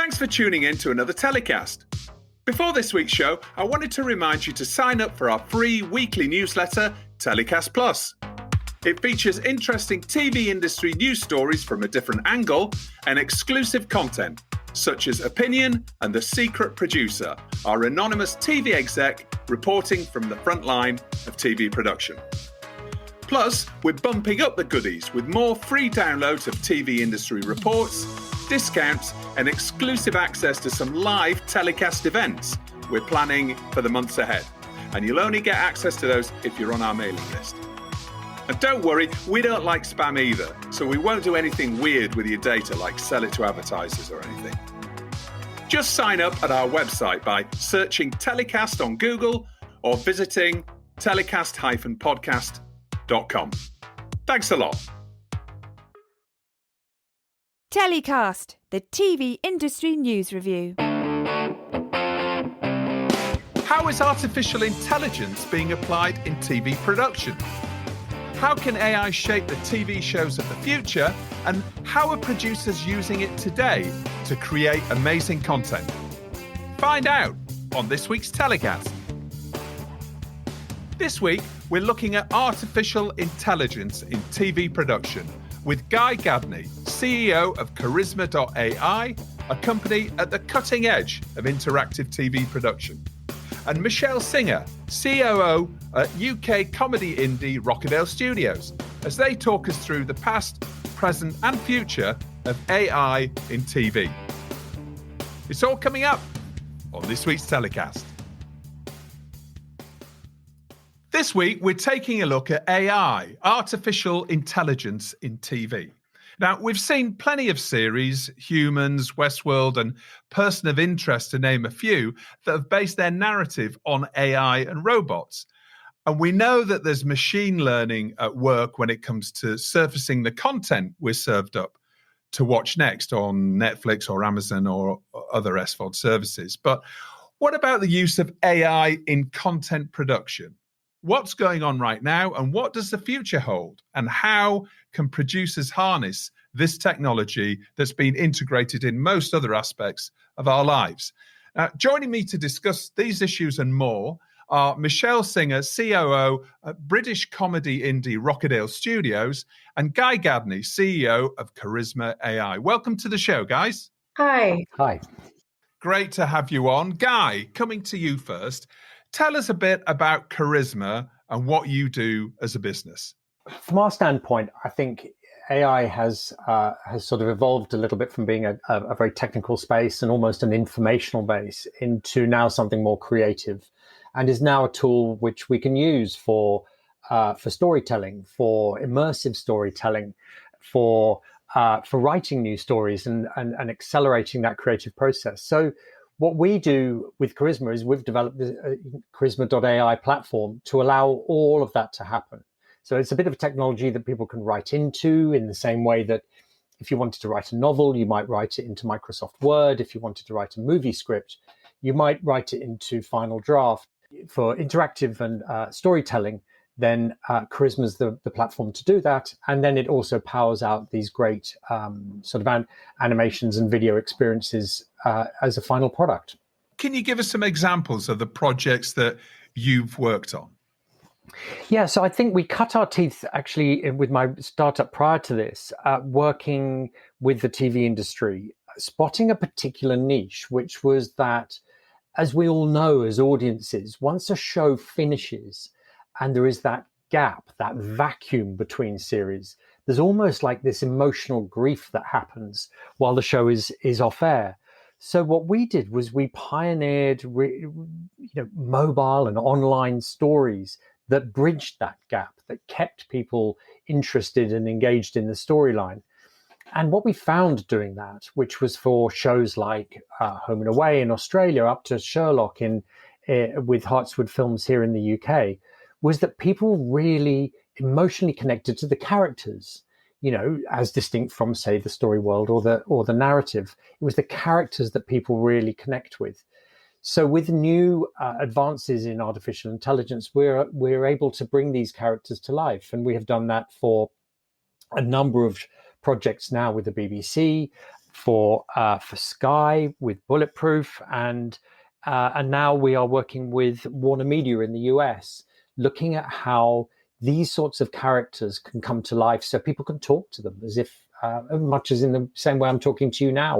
Thanks for tuning in to another TellyCast. Before this week's show, I wanted to remind you to sign up for our free weekly newsletter, TellyCast Plus. It features interesting TV industry news stories from a different angle and exclusive content, such as Opinion and The Secret Producer, our anonymous TV exec reporting from the front line of TV production. Plus, we're bumping up the goodies with more free downloads of TV industry reports, discounts, and exclusive access to some live TellyCast events we're planning for the months ahead. And you'll only get access to those if you're on our mailing list. And don't worry, we don't like spam either, so we won't do anything weird with your data like sell it to advertisers or anything. Just sign up at our website by searching TellyCast on Google or visiting telecast-podcast.com. Thanks a lot. TellyCast, the TV industry news review. How is artificial intelligence being applied in TV production? How can AI shape the TV shows of the future? And how are producers using it today to create amazing content? Find out on this week's TellyCast. This week, we're looking at artificial intelligence in TV production with Guy Gadney, CEO of Charisma.ai, a company at the cutting edge of interactive TV production, and Michelle Singer, COO at UK comedy indie Rockerdale Studios, as they talk us through the past, present and future of AI in TV. It's all coming up on this week's TellyCast. This week, we're taking a look at AI, artificial intelligence in TV. Now, we've seen plenty of series, Humans, Westworld, and Person of Interest, to name a few, that have based their narrative on AI and robots. And we know that there's machine learning at work when it comes to surfacing the content we're served up to watch next on Netflix or Amazon or other SVOD services. But what about the use of AI in content production? What's going on right now, and what does the future hold? And how can producers harness this technology that's been integrated in most other aspects of our lives? Joining me to discuss these issues and more are Michelle Singer, COO at British comedy indie Rockerdale Studios, and Guy Gadney, CEO of Charisma.ai. Welcome to the show, guys. Hi. Hi. Great to have you on. Guy, coming to you first. Tell us a bit about Charisma and what you do as a business. From our standpoint, I think AI has sort of evolved a little bit from being a very technical space and almost an informational base into now something more creative, and is now a tool which we can use for storytelling, for immersive storytelling, for writing new stories and accelerating that creative process. So what we do with Charisma is we've developed the Charisma.ai platform to allow all of that to happen. So it's a bit of a technology that people can write into in the same way that if you wanted to write a novel, you might write it into Microsoft Word. If you wanted to write a movie script, you might write it into Final Draft. For interactive and storytelling, then Charisma is the platform to do that. And then it also powers out these great sort of animations and video experiences as a final product. Can you give us some examples of the projects that you've worked on? Yeah, so I think we cut our teeth actually with my startup prior to this, working with the TV industry, spotting a particular niche, which was that, as we all know as audiences, once a show finishes and there is that gap, that vacuum between series, there's almost like this emotional grief that happens while the show is off air. So what we did was we pioneered mobile and online stories that bridged that gap, that kept people interested and engaged in the storyline. And what we found doing that, which was for shows like Home and Away in Australia up to Sherlock with Hartswood Films here in the UK, was that people really emotionally connected to the characters, as distinct from, say, the story world or the narrative. It was the characters that people really connect with. So with new advances in artificial intelligence, we're able to bring these characters to life. And we have done that for a number of projects now with the BBC for Sky with Bulletproof, and now we are working with Warner Media in the US, looking at how these sorts of characters can come to life so people can talk to them as if much as in the same way I'm talking to you now,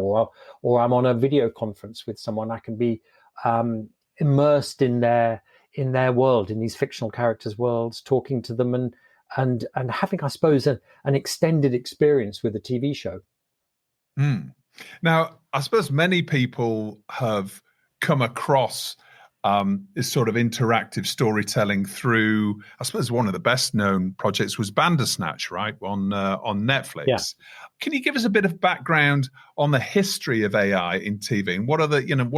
or I'm on a video conference with someone. I can be immersed in their world, in these fictional characters' worlds, talking to them and having, I suppose, an extended experience with a TV show. Now, I suppose many people have come across this sort of interactive storytelling through, I suppose one of the best known projects was Bandersnatch, right, on Netflix. Yeah. Can you give us a bit of background on the history of AI in TV, and what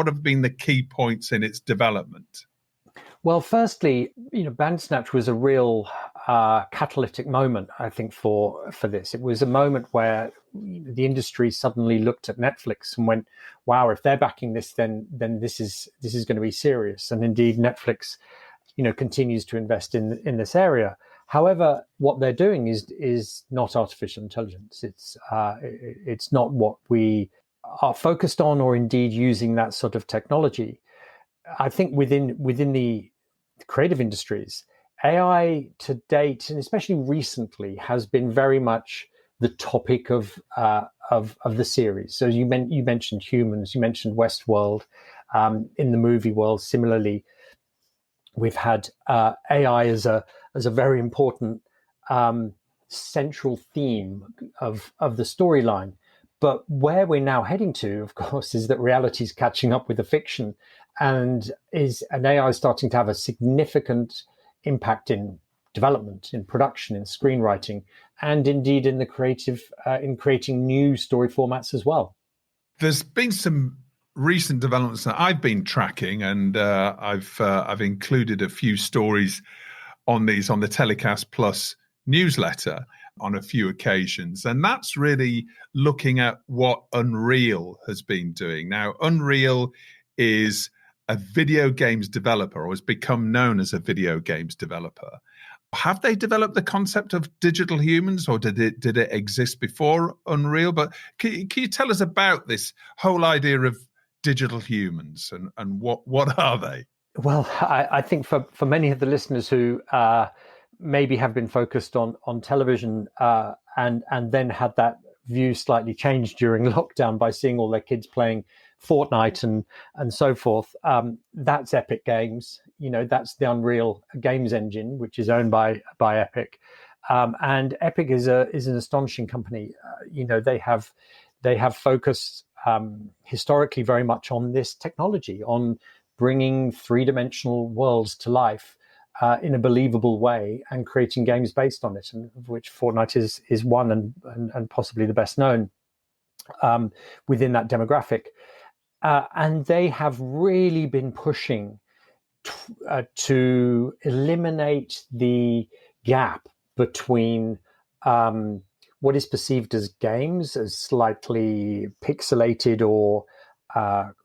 have been the key points in its development? Well, firstly, Bandersnatch was a real catalytic moment, I think, for this. It was a moment where the industry suddenly looked at Netflix and went, "Wow, if they're backing this, then this is going to be serious." And indeed, Netflix, continues to invest in this area. However, what they're doing is not artificial intelligence. It's not what we are focused on, or indeed using that sort of technology. I think within the creative industries, AI to date, and especially recently, has been very much the topic of the series. So you mentioned Humans, you mentioned Westworld. In the movie world, similarly, we've had AI as a very important central theme of the storyline. But where we're now heading to, of course, is that reality is catching up with the fiction, and AI is starting to have a significant impact in development, in production, in screenwriting, and indeed in the in creating new story formats as well. There's been some recent developments that I've been tracking, and I've included a few stories on these on the TellyCast Plus newsletter on a few occasions, and that's really looking at what Unreal has been doing. Now, Unreal is a video games developer, or has become known as a video games developer. Have they developed the concept of digital humans, or did it exist before Unreal? But can you tell us about this whole idea of digital humans, and what are they? Well, I think for many of the listeners who maybe have been focused on television and then had that view slightly changed during lockdown by seeing all their kids playing Fortnite and so forth, that's Epic Games. That's the Unreal Games engine, which is owned by Epic, and Epic is an astonishing company. They have focused historically very much on this technology, on bringing three-dimensional worlds to life in a believable way and creating games based on it, and of which Fortnite is one and possibly the best known within that demographic. And they have really been pushing to eliminate the gap between what is perceived as games, as slightly pixelated or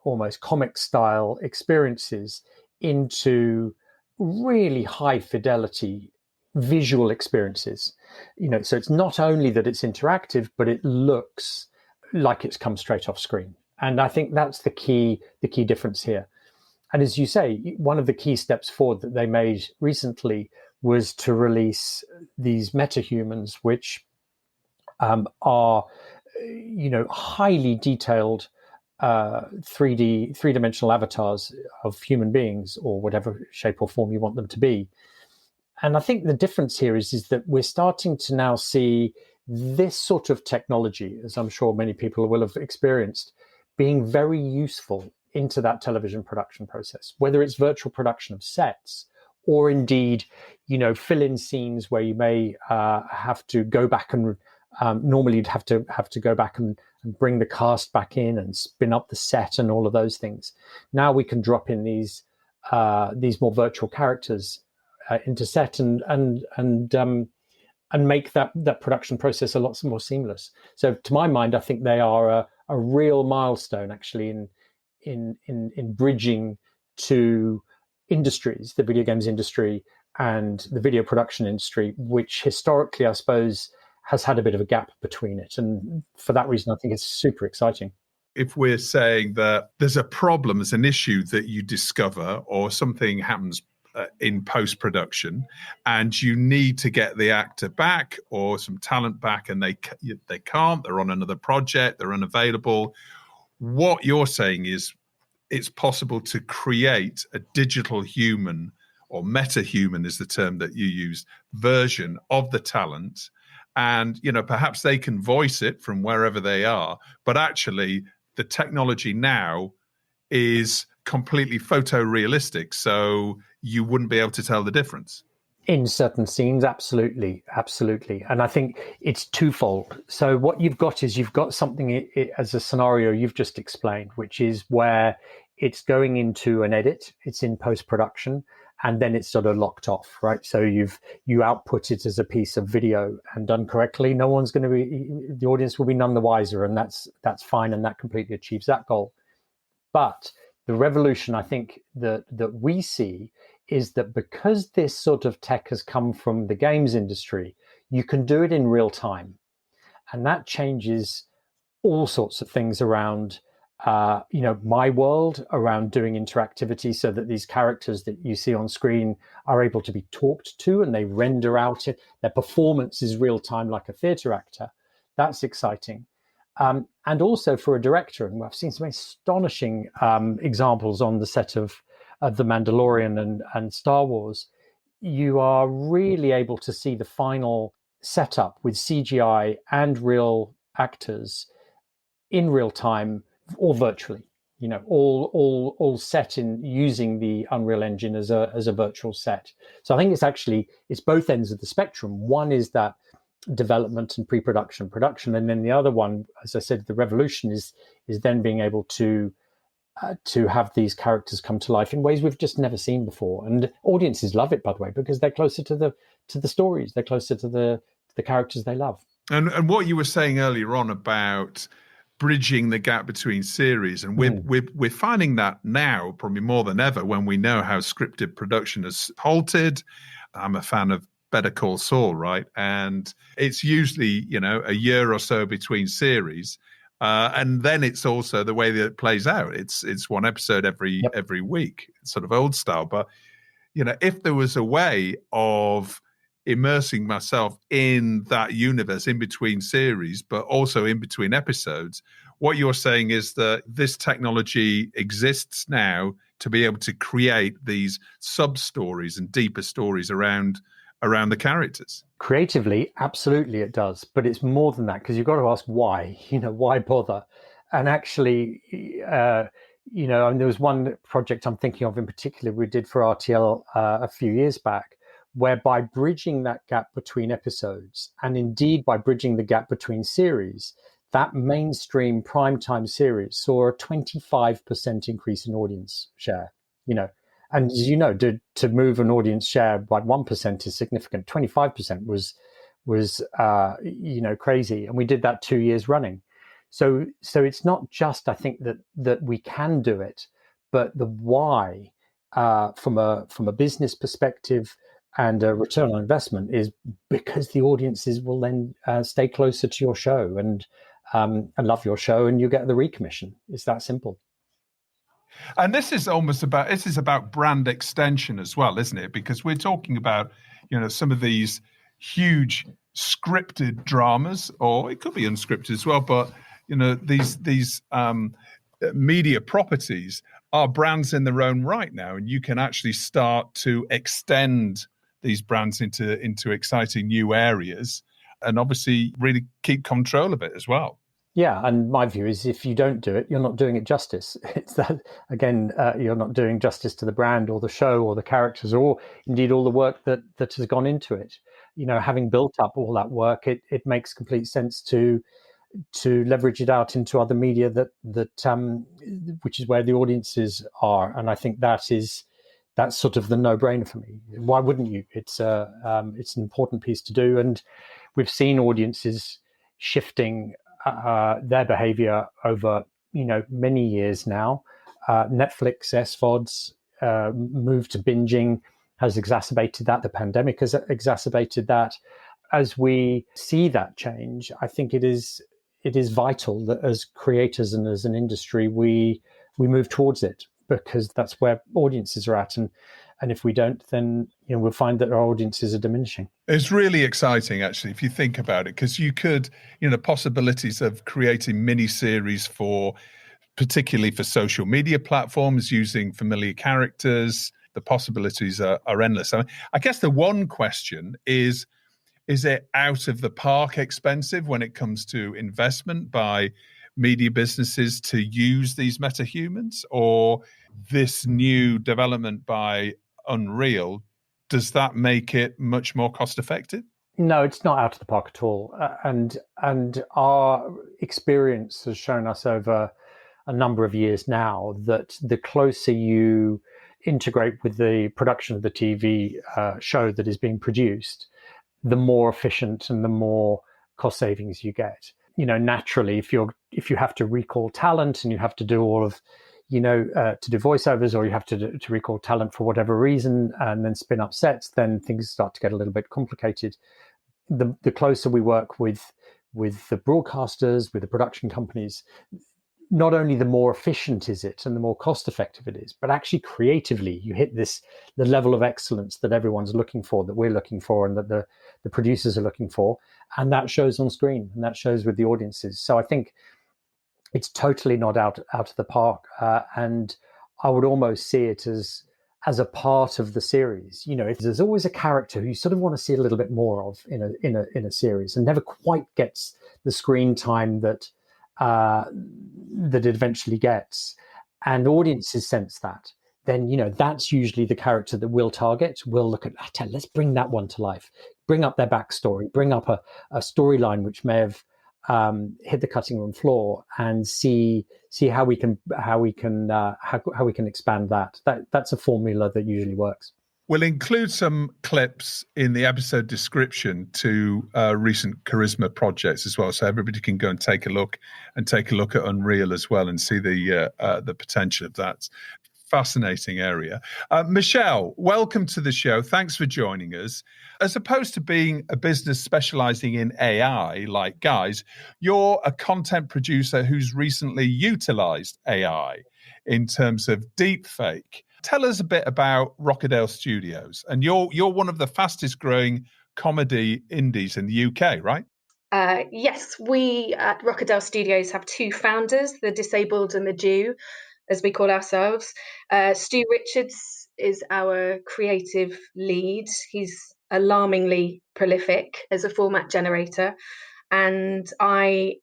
almost comic style experiences, into really high fidelity visual experiences. So it's not only that it's interactive, but it looks like it's come straight off screen. And I think that's the key difference here. And as you say, one of the key steps forward that they made recently was to release these metahumans, which are, highly detailed three-dimensional avatars of human beings, or whatever shape or form you want them to be. And I think the difference here is that we're starting to now see this sort of technology, as I'm sure many people will have experienced, being very useful into that television production process, whether it's virtual production of sets, or indeed, fill-in scenes where you may have to go back and normally you'd have to go back and bring the cast back in and spin up the set and all of those things. Now we can drop in these more virtual characters into set and make that production process a lot more seamless. So to my mind, I think they are a real milestone actually in bridging to industries, the video games industry and the video production industry, which historically, I suppose, has had a bit of a gap between it. And for that reason, I think it's super exciting. If we're saying that there's a problem, there's an issue that you discover, or something happens in post-production, and you need to get the actor back or some talent back, and they can't, they're on another project, they're unavailable. What you're saying is it's possible to create a digital human, or meta-human is the term that you use, version of the talent. And, perhaps they can voice it from wherever they are, but actually the technology now is completely photorealistic, so you wouldn't be able to tell the difference. In certain scenes, absolutely. And I think it's twofold. So what you've got is you've got something as a scenario you've just explained, which is where it's going into an edit, it's in post-production, and then it's sort of locked off, right? So you output it as a piece of video, and done correctly, the audience will be none the wiser, and that's fine, and that completely achieves that goal. But the revolution, I think, that we see is that because this sort of tech has come from the games industry, you can do it in real time. And that changes all sorts of things around, my world, around doing interactivity, so that these characters that you see on screen are able to be talked to, and they render out it. Their performance is real time, like a theatre actor. That's exciting. And also for a director, and I've seen some astonishing examples on the set of The Mandalorian and Star Wars, you are really able to see the final setup with CGI and real actors in real time or virtually, all set in using the Unreal Engine as a virtual set. So I think it's both ends of the spectrum. One is that development and pre-production, production, and then the other one, as I said, the revolution is then being able to have these characters come to life in ways we've just never seen before. And audiences love it, by the way, because they're closer to the stories, they're closer to the characters they love. And what you were saying earlier on about bridging the gap between series, and we're finding that now probably more than ever, when we know how scripted production has halted. I'm a fan of Better Call Saul, right? And it's usually, a year or so between series. And then it's also the way that it plays out. It's one episode every week, sort of old style. But, if there was a way of immersing myself in that universe in between series, but also in between episodes, what you're saying is that this technology exists now to be able to create these sub-stories and deeper stories around the characters. Creatively, absolutely it does. But it's more than that, because you've got to ask why, why bother? And actually, there was one project I'm thinking of in particular we did for RTL a few years back, where by bridging that gap between episodes, and indeed by bridging the gap between series, that mainstream primetime series saw a 25% increase in audience share, And as you know, to move an audience share by 1% is significant. 25% was crazy, and we did that 2 years running. So it's not just, I think, that we can do it, but the why from a business perspective and a return on investment is because the audiences will then stay closer to your show and love your show, and you get the recommission. It's that simple. And this is about brand extension as well, isn't it? Because we're talking about, some of these huge scripted dramas, or it could be unscripted as well. But, these media properties are brands in their own right now, and you can actually start to extend these brands into exciting new areas, and obviously really keep control of it as well. Yeah, and my view is if you don't do it, you're not doing it justice. It's that, again, you're not doing justice to the brand or the show or the characters, or indeed all the work that has gone into it. Having built up all that work, it makes complete sense to leverage it out into other media that which is where the audiences are. And I think that's sort of the no-brainer for me. Why wouldn't you? It's an important piece to do, and we've seen audiences shifting their behavior over many years now. Netflix, SVODs, move to binging has exacerbated that. The pandemic has exacerbated that. as we see that change, I think it is vital that as creators and as an industry, we move towards it, because that's where audiences are at. And if we don't, then we'll find that our audiences are diminishing. It's really exciting, actually, if you think about it, because you could, possibilities of creating mini-series particularly for social media platforms, using familiar characters. The possibilities are endless. I guess the one question is it out of the park expensive when it comes to investment by media businesses to use these metahumans, or this new development by Unreal, does that make it much more cost effective? No, it's not out of the park at all. And our experience has shown us over a number of years now that the closer you integrate with the production of the TV show that is being produced, the more efficient and the more cost savings you get. Naturally, if you have to recall talent and you have to do all of, to do voiceovers, or you have to recall talent for whatever reason and then spin up sets, then things start to get a little bit complicated. The closer we work with the broadcasters, with the production companies, not only the more efficient is it and the more cost effective it is, but actually creatively you hit the level of excellence that everyone's looking for, that we're looking for, and that the producers are looking for. And that shows on screen, and that shows with the audiences. So I think it's totally not out of the park. And I would almost see it as a part of the series. If there's always a character who you sort of want to see a little bit more of in a series, and never quite gets the screen time that it eventually gets, and audiences sense that, then that's usually the character that we'll target. We'll look at, let's bring that one to life, bring up their backstory, bring up a storyline which may have hit the cutting room floor, and see how we can expand that. That's a formula that usually works. We'll include some clips in the episode description to recent Charisma projects as well, so everybody can go and take a look at Unreal as well and see the potential of that fascinating area. Michelle, welcome to the show. Thanks for joining us. As opposed to being a business specializing in AI like Guys, you're a content producer who's recently utilized AI in terms of deepfake. Tell us a bit about Rockerdale Studios, and you're one of the fastest growing comedy indies in the UK, right? Yes, we at Rockerdale Studios have two founders, the disabled and the Jew, as we call ourselves. Stu Richards is our creative lead. He's alarmingly prolific as a format generator. And I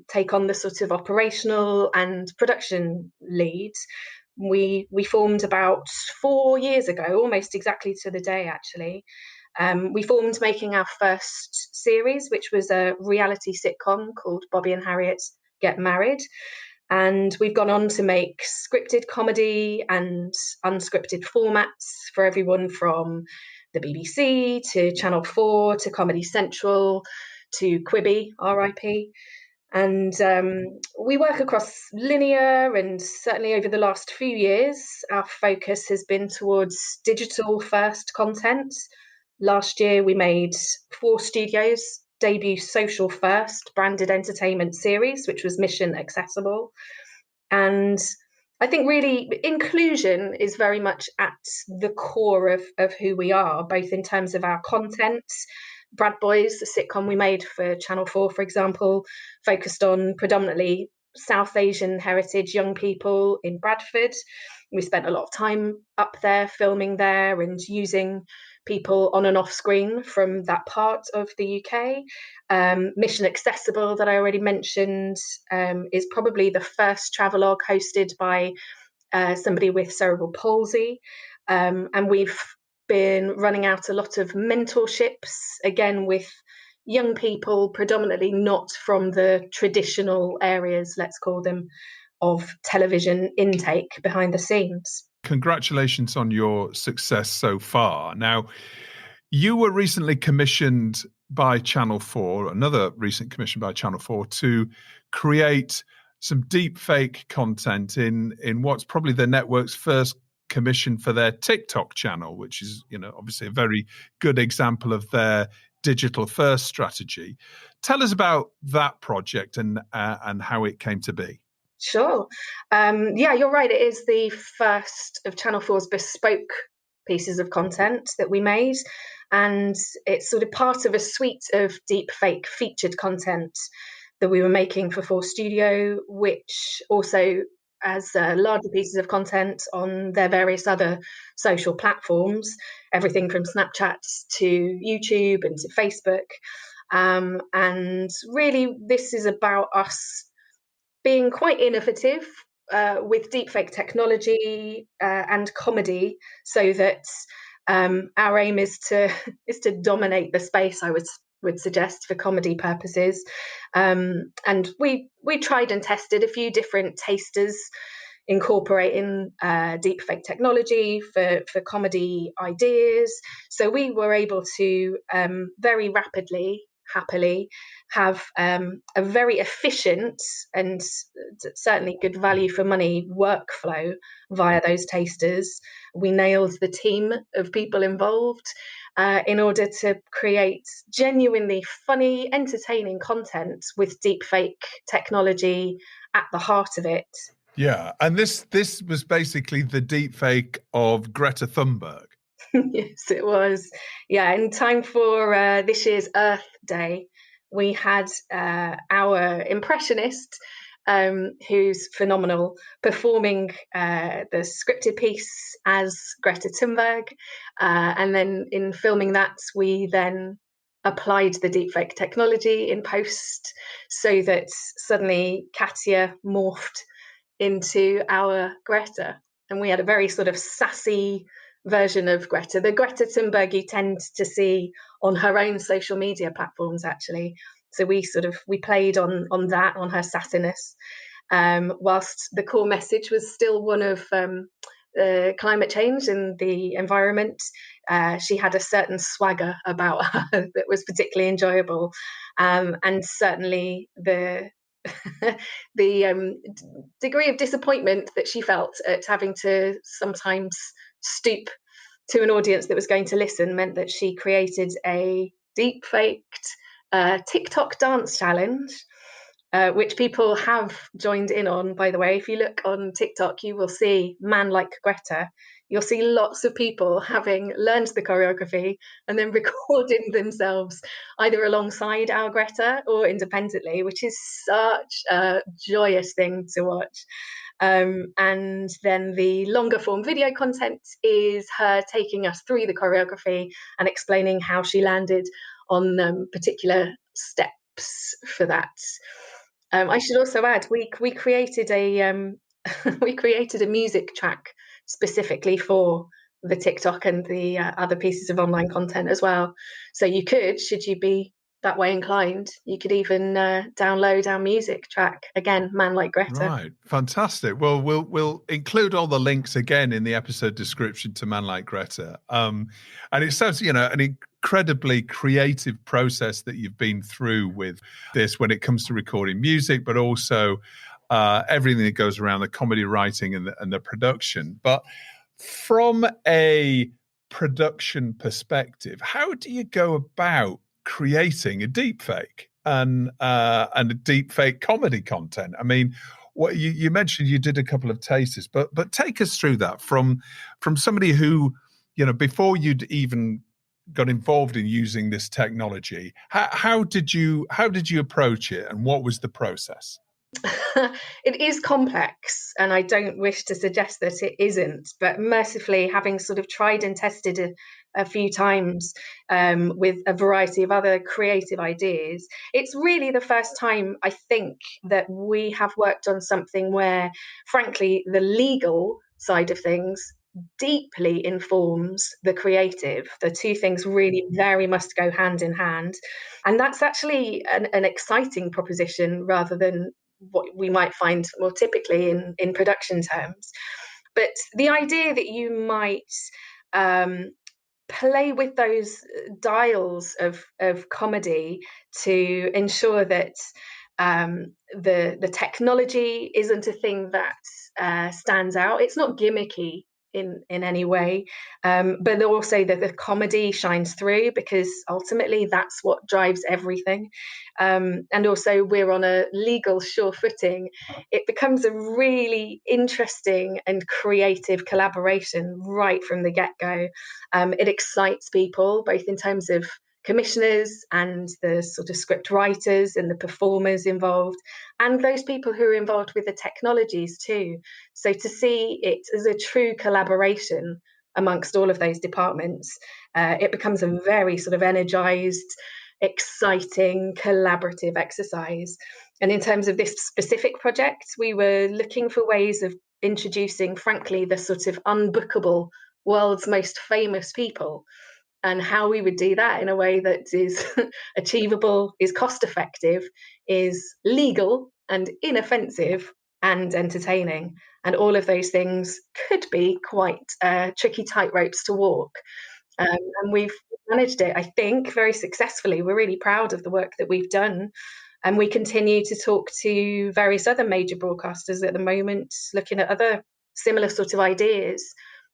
take on the sort of operational and production lead. We formed about 4 years ago, almost exactly to the day, actually. We formed making our first series, which was a reality sitcom called Bobby and Harriet Get Married. And we've gone on to make scripted comedy and unscripted formats for everyone from the BBC to Channel 4 to Comedy Central to Quibi, RIP. And we work across linear, and certainly over the last few years, our focus has been towards digital first content. Last year, we made 4 studios debut social first branded entertainment series, which was Mission Accessible. And I think really inclusion is very much at the core of who we are, both in terms of our content. Brad Boys, the sitcom we made for Channel 4, for example, focused on predominantly South Asian heritage young people in Bradford. We spent a lot of time up there, filming there and using people on and off screen from that part of the UK. Mission Accessible, that I already mentioned, is probably the first travelogue hosted by somebody with cerebral palsy. And we've been running out a lot of mentorships, again, with young people, predominantly not from the traditional areas, let's call them, of television intake behind the scenes. Congratulations on your success so far. Now, you were recently commissioned by Channel 4, another recent commission by Channel 4, to create some deepfake content in what's probably the network's first commission for their TikTok channel, which is, obviously a very good example of their digital first strategy. Tell us about that project and how it came to be. Sure. Yeah, you're right. It is the first of Channel 4's bespoke pieces of content that we made. And it's sort of part of a suite of deepfake featured content that we were making for 4 Studio, which also has larger pieces of content on their various other social platforms, everything from Snapchat to YouTube and to Facebook. And really, this is about us being quite innovative with deepfake technology and comedy, so that our aim is to dominate the space, I would suggest, for comedy purposes. And we tried and tested a few different tasters incorporating deepfake technology for comedy ideas. So we were able to very rapidly, happily, have a very efficient and certainly good value for money workflow via those tasters. We nailed the team of people involved in order to create genuinely funny, entertaining content with deepfake technology at the heart of it. Yeah, and this was basically the deepfake of Greta Thunberg. Yes, it was. Yeah, in time for this year's Earth Day, we had our impressionist, who's phenomenal, performing the scripted piece as Greta Thunberg. And then in filming that, we then applied the deepfake technology in post so that suddenly Katya morphed into our Greta. And we had a very sort of sassy version of Greta, the Greta Thunberg you tend to see on her own social media platforms, actually. So we played on that, on her sassiness, whilst the core message was still one of climate change and the environment. She had a certain swagger about her that was particularly enjoyable, and certainly the degree of disappointment that she felt at having to sometimes stoop to an audience that was going to listen meant that she created a deep-faked TikTok dance challenge, which people have joined in on, by the way. If you look on TikTok, you will see Man Like Greta. You'll see lots of people having learned the choreography and then recording themselves either alongside our Greta or independently, which is such a joyous thing to watch. And then the longer form video content is her taking us through the choreography and explaining how she landed on particular steps for that. I should also add, we created a music track specifically for the TikTok and the other pieces of online content as well. So you could, should you be that way inclined, you could even download our music track, again, Man Like Greta. Right, fantastic. Well, we'll include all the links again in the episode description to Man Like Greta. And it sounds, an incredibly creative process that you've been through with this when it comes to recording music, but also everything that goes around the comedy writing and the production. But from a production perspective, how do you go about creating a deepfake and a deepfake comedy content? I mean, what you mentioned you did a couple of tasters, but take us through that from somebody who, before you'd even got involved in using this technology. How did you approach it, and what was the process? It is complex, and I don't wish to suggest that it isn't, but mercifully, having sort of tried and tested a few times with a variety of other creative ideas, it's really the first time, I think, that we have worked on something where, frankly, the legal side of things deeply informs the creative. The two things really very must go hand in hand. And that's actually an exciting proposition rather than what we might find more typically in production terms. But the idea that you might play with those dials of comedy to ensure that the technology isn't a thing that stands out. It's not gimmicky in any way, but also that the comedy shines through, because ultimately that's what drives everything. And also we're on a legal sure footing. It becomes a really interesting and creative collaboration right from the get-go. It excites people, both in terms of commissioners and the sort of script writers and the performers involved, and those people who are involved with the technologies too. So to see it as a true collaboration amongst all of those departments, it becomes a very sort of energized, exciting, collaborative exercise. And in terms of this specific project, we were looking for ways of introducing, frankly, the sort of unbookable world's most famous people, and how we would do that in a way that is achievable, is cost effective, is legal and inoffensive and entertaining. And all of those things could be quite tricky tightropes to walk. And we've managed it, I think, very successfully. We're really proud of the work that we've done. And we continue to talk to various other major broadcasters at the moment, looking at other similar sort of ideas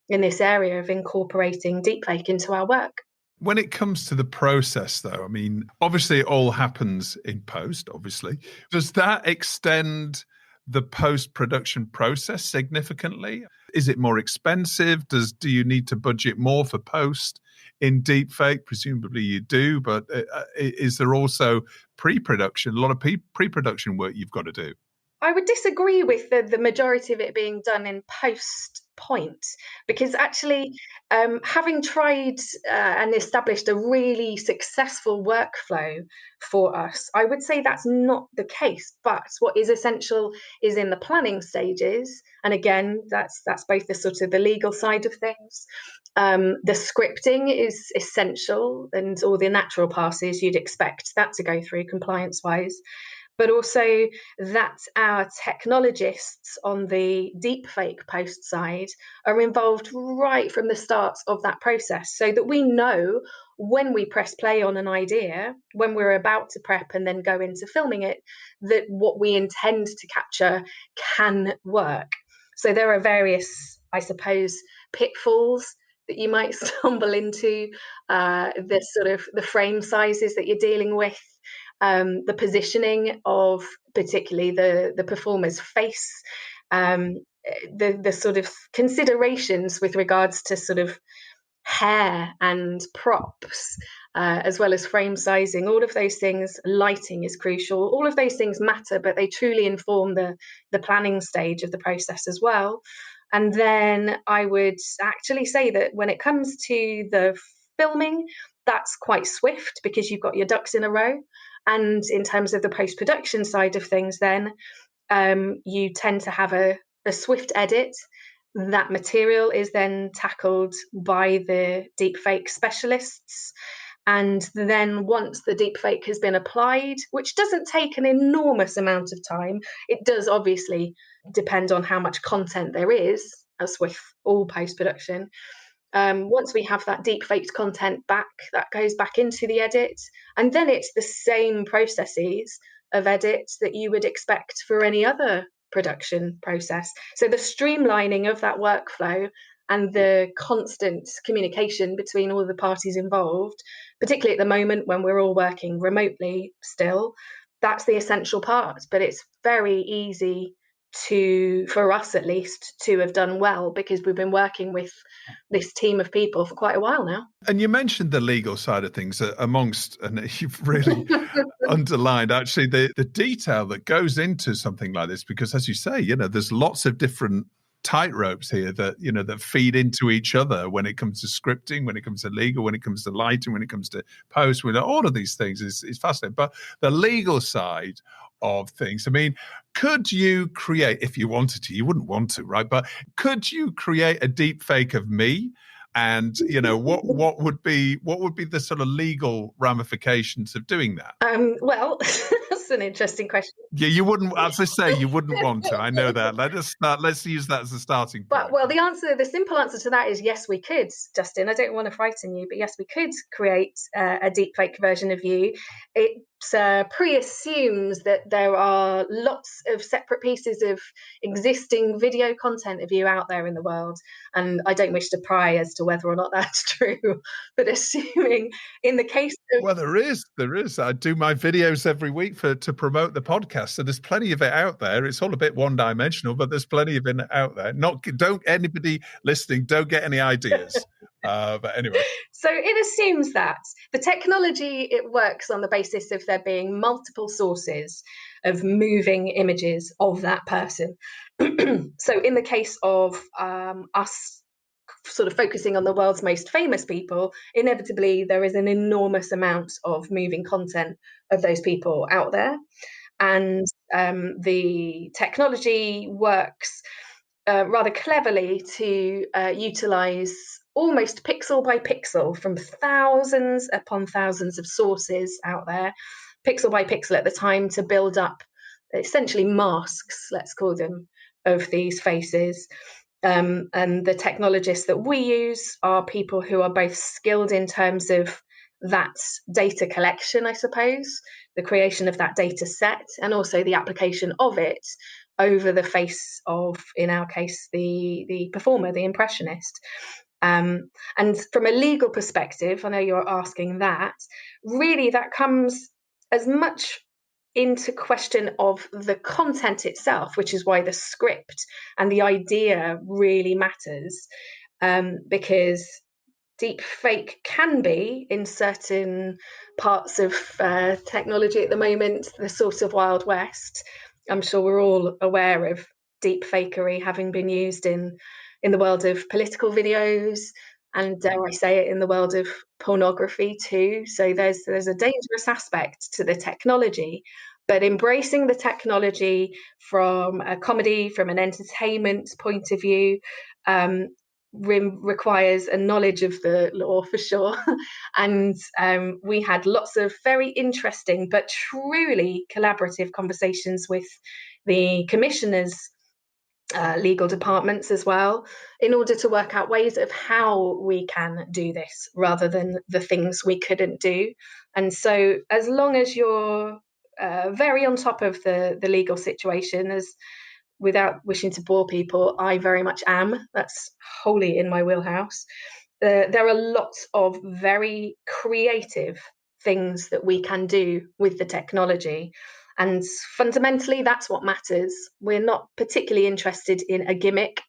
in this area of incorporating deepfake into our work. When it comes to the process, though, I mean, obviously it all happens in post, obviously. Does that extend the post-production process significantly? Is it more expensive? Do you need to budget more for post in deepfake? Presumably you do, but is there also pre-production, a lot of pre-production work you've got to do? I would disagree with the majority of it being done in post point, because actually having tried and established a really successful workflow for us, I would say that's not the case. But what is essential is in the planning stages, and again, that's both the sort of the legal side of things. The scripting is essential, and all the natural passes you'd expect that to go through compliance wise. But also that our technologists on the deepfake post side are involved right from the start of that process, so that we know when we press play on an idea, when we're about to prep and then go into filming it, that what we intend to capture can work. So there are various, I suppose, pitfalls that you might stumble into, the sort of the frame sizes that you're dealing with, the positioning of particularly the performer's face, the sort of considerations with regards to sort of hair and props, as well as frame sizing. All of those things, lighting is crucial. All of those things matter, but they truly inform the planning stage of the process as well. And then I would actually say that when it comes to the filming, that's quite swift because you've got your ducks in a row. And in terms of the post-production side of things, then you tend to have a swift edit. That material is then tackled by the deepfake specialists. And then once the deepfake has been applied, which doesn't take an enormous amount of time, it does obviously depend on how much content there is, as with all post-production. Once we have that deepfaked content back, that goes back into the edit. And then it's the same processes of edit that you would expect for any other production process. So the streamlining of that workflow and the constant communication between all the parties involved, particularly at the moment when we're all working remotely still, that's the essential part. But it's very easy for us at least, to have done well, because we've been working with this team of people for quite a while now. And you mentioned the legal side of things amongst, and you've really underlined actually the detail that goes into something like this, because as you say, there's lots of different tightropes here that, that feed into each other when it comes to scripting, when it comes to legal, when it comes to lighting, when it comes to post, all of these things is fascinating. But the legal side of things, I mean, could you create, if you wanted to, you wouldn't want to, right? But could you create a deep fake of me? And what would be the sort of legal ramifications of doing that? Well, that's an interesting question. Yeah, you wouldn't, as I say, you wouldn't want to. I know that. Let's use that as a starting point. Well, the simple answer to that is yes, we could, Justin. I don't want to frighten you, but yes, we could create a deepfake version of you. It pre-assumes that there are lots of separate pieces of existing video content of you out there in the world. And I don't wish to pry as to whether or not that's true, but assuming in the case of... Well, there is. I do my videos every week to promote the podcast. So there's plenty of it out there. It's all a bit one-dimensional, but there's plenty of it out there. Don't anybody listening, don't get any ideas. But anyway. So it assumes that the technology, it works on the basis of there being multiple sources of moving images of that person. So in the case of us sort of focusing on the world's most famous people, inevitably there is an enormous amount of moving content of those people out there. And the technology works rather cleverly to utilize almost pixel by pixel from thousands upon thousands of sources out there, pixel by pixel at the time, to build up essentially masks, let's call them, of these faces. And the technologists that we use are people who are both skilled in terms of that data collection, I suppose, the creation of that data set, and also the application of it over the face of, in our case, the performer, the impressionist. And from a legal perspective, I know you're asking that, really that comes as much into question of the content itself, which is why the script and the idea really matters, because deep fake can be, in certain parts of technology at the moment, the sort of Wild West. I'm sure we're all aware of deep fakery having been used in the world of political videos, and dare I say it, in the world of pornography too. So there's a dangerous aspect to the technology, but embracing the technology from a comedy, from an entertainment point of view, requires a knowledge of the law for sure. And we had lots of very interesting but truly collaborative conversations with the commissioners' legal departments as well, in order to work out ways of how we can do this rather than the things we couldn't do. And so as long as you're very on top of the legal situation, as without wishing to bore people, I very much am. That's wholly in my wheelhouse. There are lots of very creative things that we can do with the technology. And fundamentally, that's what matters. We're not particularly interested in a gimmick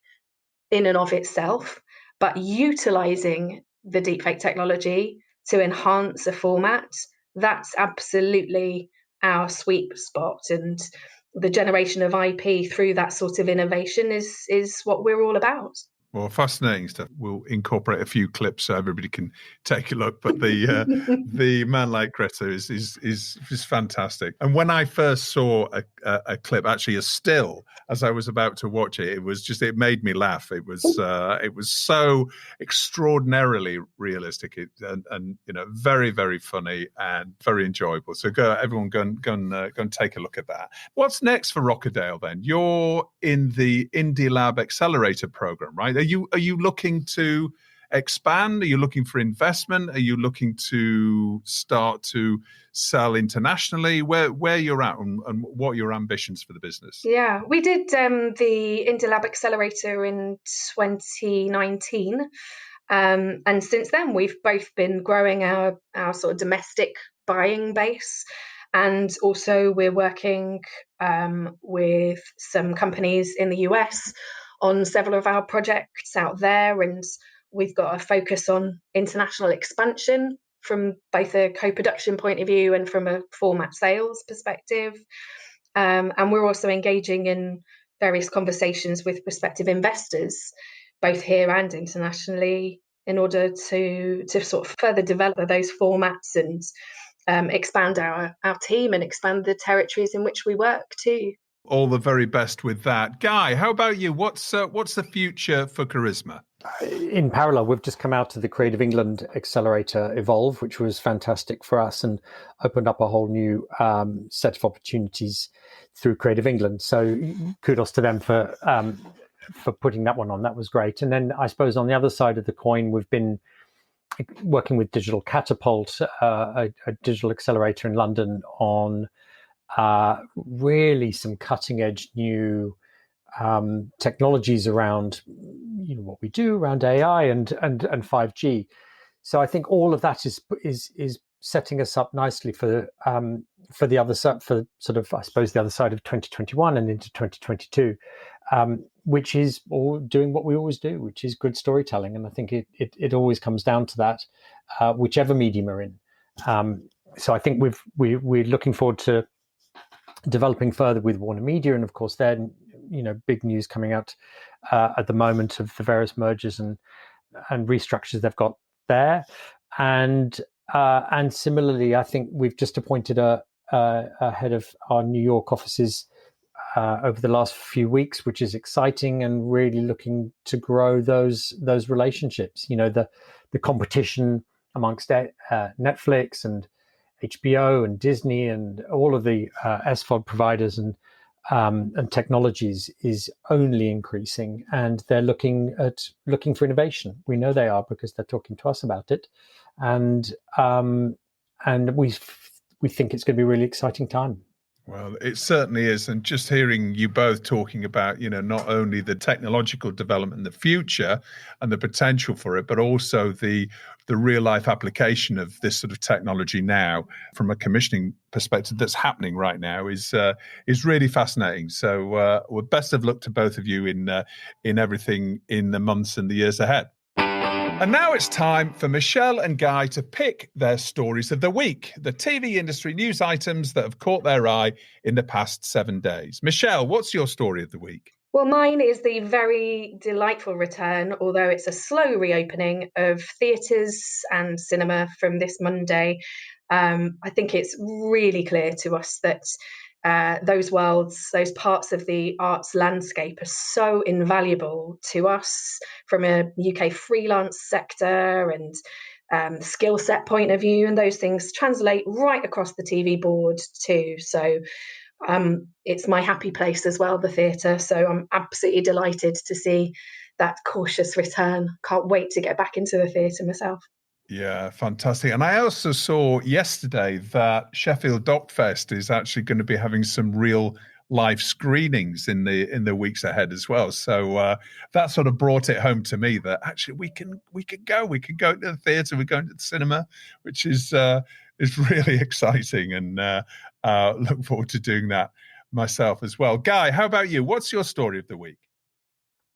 in and of itself, but utilizing the deepfake technology to enhance a format. That's absolutely our sweet spot. And the generation of IP through that sort of innovation is what we're all about. Well, fascinating stuff. We'll incorporate a few clips so everybody can take a look. But the man like Greta is fantastic. And when I first saw a clip, actually a still, as I was about to watch it, it made me laugh. It was so extraordinarily realistic and very, very funny and very enjoyable. So everyone go and take a look at that. What's next for Rockerdale then? You're in the Indie Lab Accelerator program, right? Are you looking to expand? Are you looking for investment? Are you looking to start to sell internationally? Where you're at and what are your ambitions for the business? Yeah, we did the Indie Lab Accelerator in 2019. And since then, we've both been growing our sort of domestic buying base. And also we're working with some companies in the US on several of our projects out there, and we've got a focus on international expansion from both a co-production point of view and from a format sales perspective. And we're also engaging in various conversations with prospective investors, both here and internationally, in order to sort of further develop those formats and expand our team and expand the territories in which we work too. All the very best with that. Guy, how about you? What's the future for Charisma? In parallel, we've just come out of the Creative England Accelerator Evolve, which was fantastic for us and opened up a whole new set of opportunities through Creative England. So kudos to them for putting that one on. That was great. And then I suppose on the other side of the coin, we've been working with Digital Catapult, a digital accelerator in London, on really some cutting edge new technologies around what we do around AI and 5G. So I think all of that is setting us up nicely for the other side, for sort of, I suppose, the other side of 2021 and into 2022, which is all doing what we always do, which is good storytelling. And I think it always comes down to that, whichever medium we're in. So I think we're looking forward to developing further with Warner Media, and of course, then big news coming out at the moment of the various mergers and restructures they've got there, and similarly, I think we've just appointed a head of our New York offices over the last few weeks, which is exciting and really looking to grow those relationships. The competition amongst Netflix and HBO and Disney and all of the SVOD providers and technologies is only increasing, and they're looking for innovation. We know they are because they're talking to us about it, and we think it's going to be a really exciting time. Well, it certainly is. And just hearing you both talking about, not only the technological development in the future and the potential for it, but also the real life application of this sort of technology now from a commissioning perspective that's happening right now is really fascinating. So well, best of luck to both of you in everything in the months and the years ahead. And now it's time for Michelle and Guy to pick their stories of the week, the TV industry news items that have caught their eye in the past 7 days. Michelle, what's your story of the week? Well, mine is the very delightful return, although it's a slow reopening, of theatres and cinema from this Monday. I think it's really clear to us that those worlds, those parts of the arts landscape are so invaluable to us from a UK freelance sector and skill set point of view, and those things translate right across the TV board too. So it's my happy place as well, the theatre. So I'm absolutely delighted to see that cautious return. Can't wait to get back into the theatre myself. Yeah, fantastic. And I also saw yesterday that Sheffield Docfest is actually going to be having some real live screenings in the weeks ahead as well. So that sort of brought it home to me that actually we can go to the theatre, we're going to the cinema, which is really exciting, and look forward to doing that myself as well. Guy, how about you? What's your story of the week?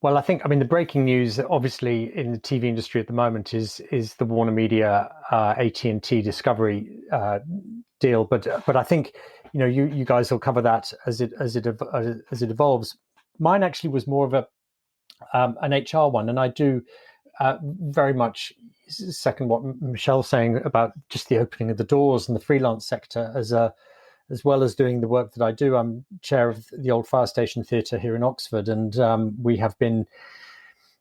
Well, the breaking news, obviously, in the TV industry at the moment is the Warner Media AT&T Discovery deal. But I think you guys will cover that as it evolves. Mine actually was more of an HR one, and I do very much second what Michelle's saying about just the opening of the doors and the freelance sector as well as doing the work that I do. I'm chair of the Old Fire Station Theatre here in Oxford, and we have been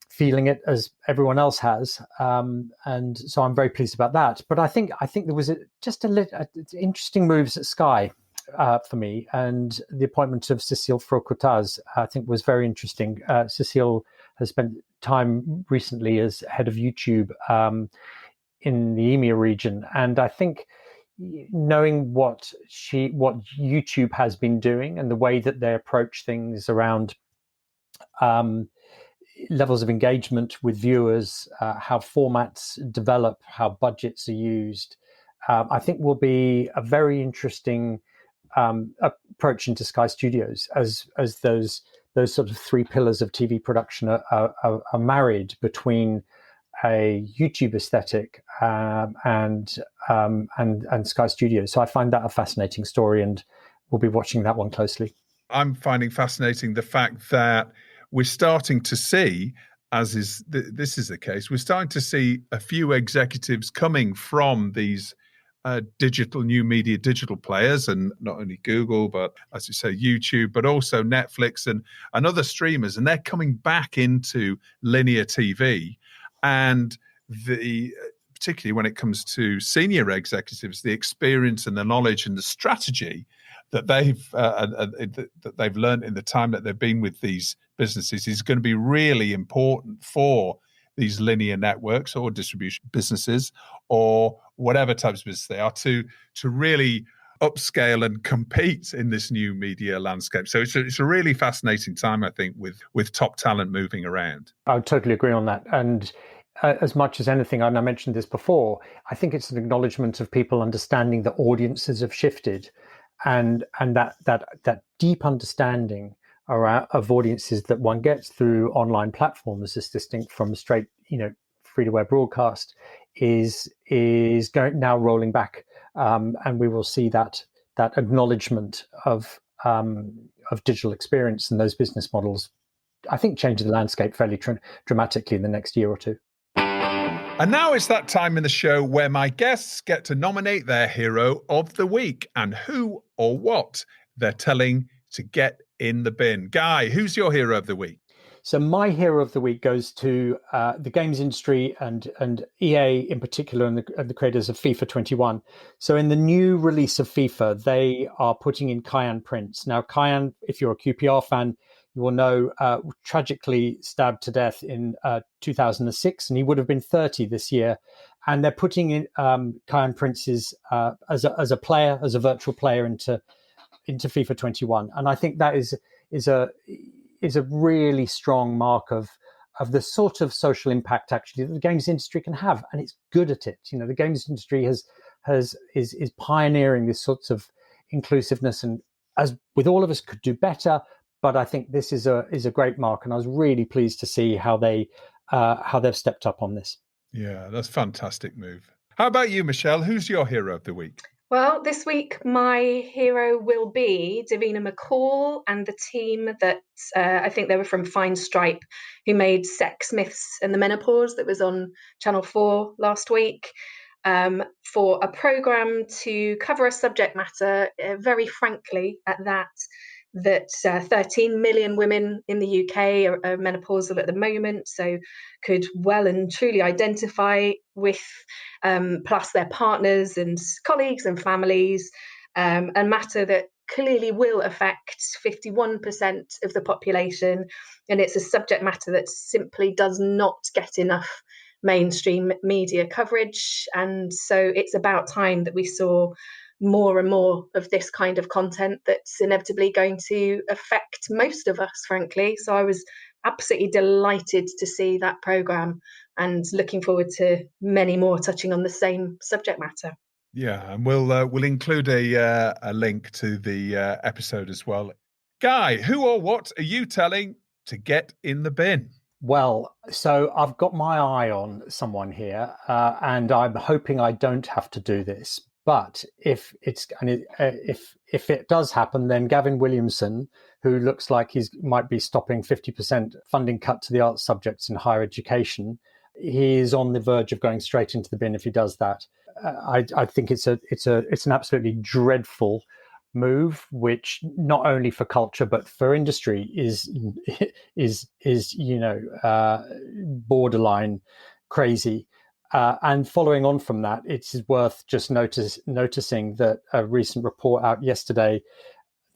feeling it as everyone else has, and so I'm very pleased about that. But I think there was just interesting moves at Sky for me, and the appointment of Cécile Frocoutaz I think was very interesting. Cécile has spent time recently as head of YouTube in the EMEA region, and I think knowing what YouTube has been doing and the way that they approach things around levels of engagement with viewers, how formats develop, how budgets are used, I think will be a very interesting approach into Sky Studios as those sort of three pillars of TV production are married between a YouTube aesthetic and Sky Studios. So I find that a fascinating story, and we'll be watching that one closely. I'm finding fascinating the fact that we're starting to see, as this is the case, we're starting to see a few executives coming from these new media digital players, and not only Google, but as you say, YouTube, but also Netflix and other streamers, and they're coming back into linear TV. And particularly when it comes to senior executives, the experience and the knowledge and the strategy that they've learned in the time that they've been with these businesses is going to be really important for these linear networks or distribution businesses or whatever types of business they are to really upscale and compete in this new media landscape. So it's a really fascinating time, I think, with top talent moving around. I would totally agree on that. And as much as anything, and I mentioned this before, I think it's an acknowledgement of people understanding that audiences have shifted, and that deep understanding of audiences that one gets through online platforms, as distinct from straight, free-to-air broadcast, is going now rolling back, and we will see that acknowledgement of digital experience and those business models, I think, change the landscape fairly dramatically in the next year or two. And now it's that time in the show where my guests get to nominate their hero of the week and who or what they're telling to get in the bin. Guy, who's your hero of the week? So my hero of the week goes to the games industry and EA in particular, and the creators of FIFA 21. So in the new release of FIFA, they are putting in Kyan Prince. Now, Kyan, if you're a QPR fan, you will know, tragically stabbed to death in 2006, and he would have been 30 this year. And they're putting in Kyan Prince's as a player, as a virtual player into FIFA 21, and I think that is a really strong mark of the sort of social impact actually that the games industry can have, and it's good at it. The games industry is pioneering this sorts of inclusiveness, and as with all of us, could do better. But I think this is a great mark, and I was really pleased to see how they've stepped up on this. Yeah, that's a fantastic move. How about you, Michelle? Who's your hero of the week? Well, this week my hero will be Davina McCall and the team that I think they were from Fine Stripe, who made Sex, Myths and the Menopause that was on Channel 4 last week, for a programme to cover a subject matter, very frankly at that 13 million women in the UK are menopausal at the moment, so could well and truly identify with, plus their partners and colleagues and families, a matter that clearly will affect 51% of the population, and it's a subject matter that simply does not get enough mainstream media coverage. And so it's about time that we saw more and more of this kind of content that's inevitably going to affect most of us, frankly. So I was absolutely delighted to see that programme and looking forward to many more touching on the same subject matter. Yeah, and we'll include a link to the episode as well. Guy, who or what are you telling to get in the bin? Well, so I've got my eye on someone here, and I'm hoping I don't have to do this. But if it does happen, then Gavin Williamson, who looks like he might be stopping 50% funding cut to the arts subjects in higher education, he is on the verge of going straight into the bin if he does that. I think it's an absolutely dreadful move, which not only for culture but for industry is borderline crazy. And following on from that, it's worth just noticing that a recent report out yesterday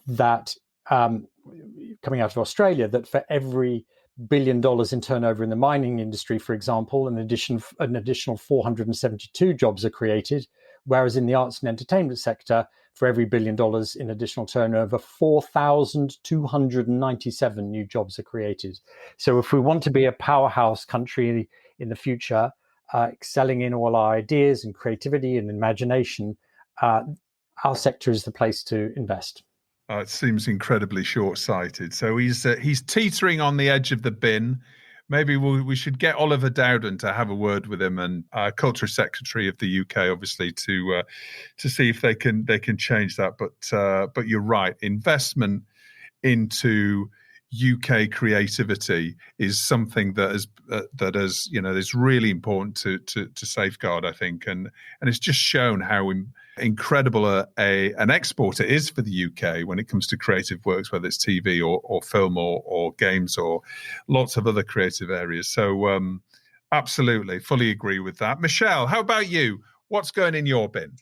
that coming out of Australia, that for every $1 billion in turnover in the mining industry, for example, an additional 472 jobs are created, whereas in the arts and entertainment sector, for every $1 billion in additional turnover, 4,297 new jobs are created. So if we want to be a powerhouse country in the future, excelling in all our ideas and creativity and imagination, our sector is the place to invest. It seems incredibly short-sighted. So he's teetering on the edge of the bin. Maybe we should get Oliver Dowden to have a word with him, and Culture Secretary of the UK, obviously, to see if they can change that. But you're right. Investment into UK creativity is something that is really important to safeguard, I think, and it's just shown how incredible an export it is for the UK when it comes to creative works, whether it's TV or film or games or lots of other creative areas. So absolutely, fully agree with that. Michelle, how about you? What's going in your bin?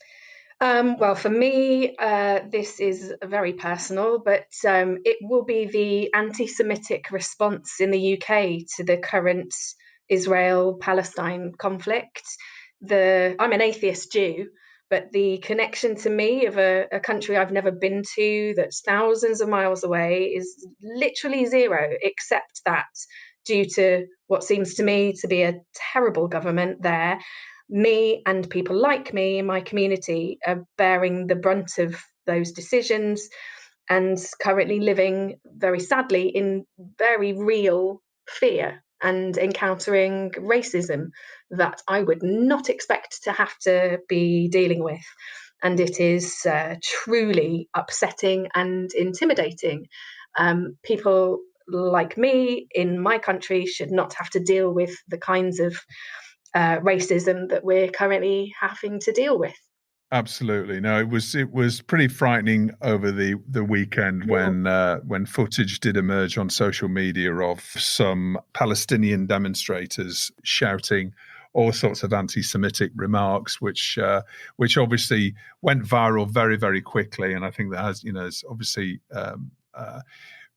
Well, for me, this is very personal, but it will be the anti-Semitic response in the UK to the current Israel-Palestine conflict. I'm an atheist Jew, but the connection to me of a country I've never been to that's thousands of miles away is literally zero, except that due to what seems to me to be a terrible government there, me and people like me in my community are bearing the brunt of those decisions and currently living, very sadly, in very real fear and encountering racism that I would not expect to have to be dealing with. And it is truly upsetting and intimidating. People like me in my country should not have to deal with the kinds of racism that we're currently having to deal with. Absolutely. No, it was pretty frightening over the weekend when footage did emerge on social media of some Palestinian demonstrators shouting all sorts of anti-Semitic remarks, which obviously went viral very, very quickly. And I think that has, it's obviously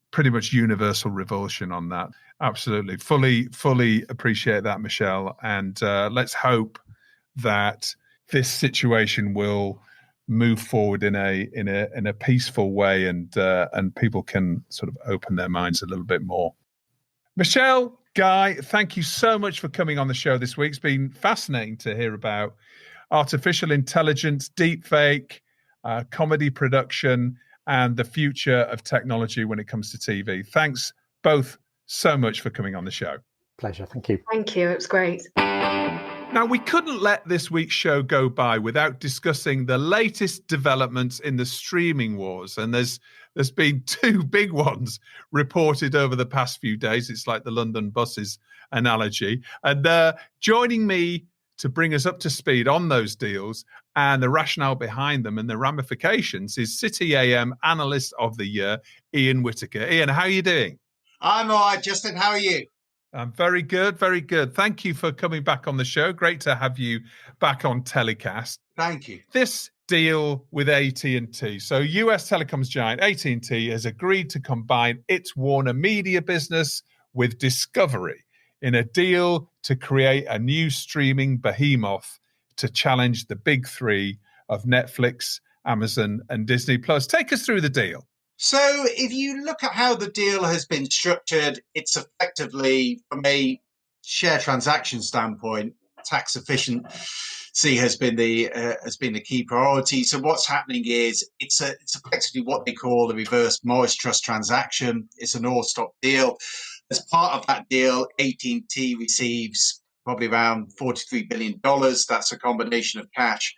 pretty much universal revulsion on that. Absolutely. Fully appreciate that, Michelle. And let's hope that this situation will move forward in a peaceful way, and people can sort of open their minds a little bit more. Michelle, Guy, thank you so much for coming on the show this week. It's been fascinating to hear about artificial intelligence, deepfake, comedy production, and the future of technology when it comes to TV. Thanks both so much for coming on the show. Pleasure. Thank you. Thank you. It was great. Now, we couldn't let this week's show go by without discussing the latest developments in the streaming wars. And there's been two big ones reported over the past few days. It's like the London buses analogy. And joining me to bring us up to speed on those deals and the rationale behind them and the ramifications is City AM Analyst of the Year, Ian Whittaker. Ian, how are you doing? I'm all right, Justin. How are you? I'm very good, very good. Thank you for coming back on the show. Great to have you back on TellyCast. Thank you. This deal with AT&T. So US telecoms giant AT&T has agreed to combine its Warner Media business with Discovery in a deal to create a new streaming behemoth to challenge the big three of Netflix, Amazon, and Disney+. Take us through the deal. So if you look at how the deal has been structured, it's effectively, from a share transaction standpoint, tax efficiency has been the key priority. So what's happening is it's effectively what they call the reverse Morris Trust transaction. It's an all-stock deal. As part of that deal, AT&T receives probably around $43 billion. That's a combination of cash